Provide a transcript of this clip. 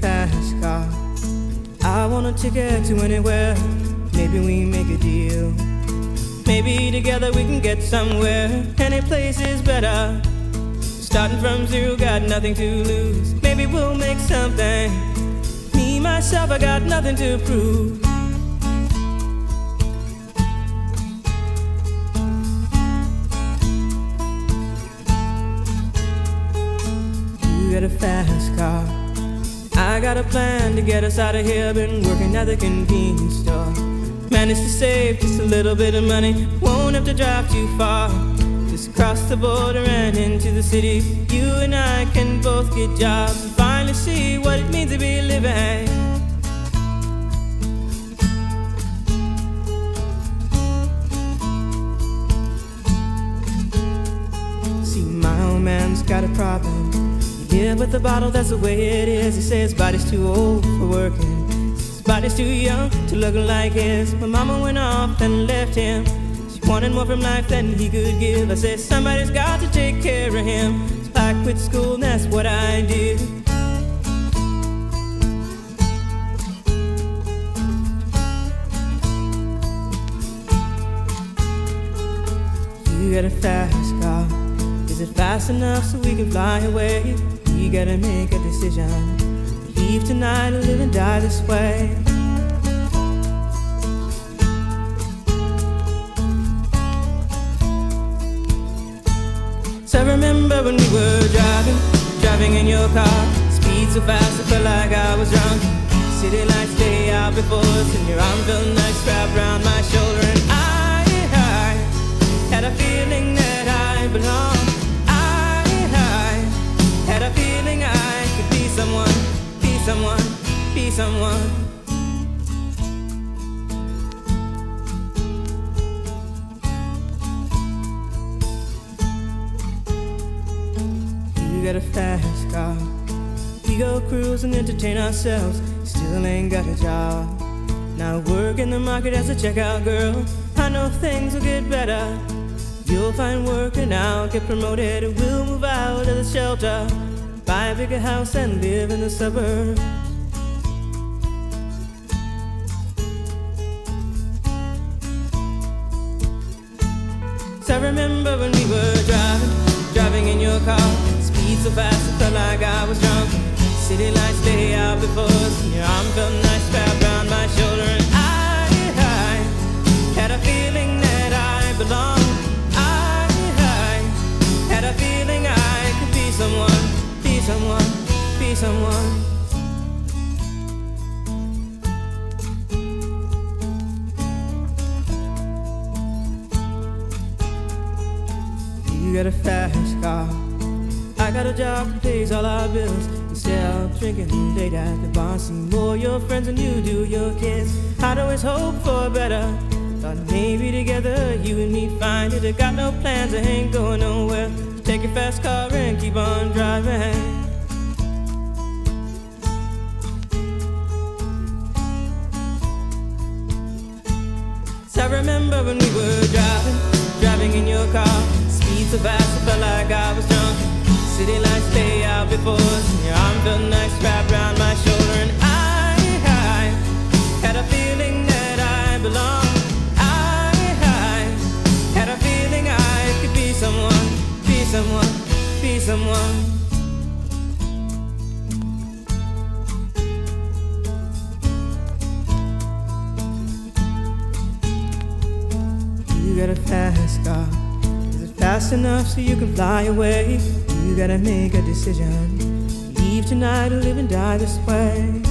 fast car. I want a ticket to anywhere. Maybe we make a deal. Maybe together we can get somewhere. Any place is better. Starting from zero, got nothing to lose. Maybe we'll make something. Me, myself, I got nothing to prove. You got a fast car. I got a plan to get us out of here. Been working at the convenience store. Managed to save just a little bit of money. Won't have to drive too far. Just cross the border and into the city. You and I can both get jobs and finally see what it means to be living. See, my old man's got a problem. He live with the bottle, that's the way it is. He says his body's too old for working. His body's too young to look like his. My mama went off and left him. Wanted more from life than he could give. I said somebody's got to take care of him. So I quit school and that's what I did. You got a fast car. Is it fast enough so we can fly away? We gotta make a decision. Leave tonight or live and die this way. I remember when we were driving in your car. Speed so fast I felt like I was drunk. City lights lay out before us, and your arm felt nice wrapped around my shoulder. And I had a feeling that I belonged. I had a feeling I could be someone, be someone, be someone. You got a fast car. We go cruise and entertain ourselves. Still ain't got a job. Now work in the market as a checkout girl. I know things will get better. You'll find work and I'll get promoted. We'll move out of the shelter, buy a bigger house and live in the suburbs. So I remember when we were driving in your car. Speed so fast I felt like I was drunk. City lights lay out before us, and your arm felt nice wrapped around my shoulder. And I had a feeling that I belonged. I had a feeling I could be someone, be someone, be someone. You got a fast car. I got a job that pays all our bills. Instead of drinking late at the bar, see more your friends than you do your kids. I'd always hope for better. Thought maybe together you and me find it. I got no plans, I ain't going nowhere. So take your fast car and keep on driving. So I remember when we were driving in your car. Speed so fast I felt like I was drunk. City lights lay out before us, and your arm felt nice wrapped around my shoulder. And I had a feeling that I belonged. I had a feeling I could be someone, be someone, be someone. You got a fast car. Is it fast enough so you can fly away? You gotta make a decision. Leave tonight or live and die this way.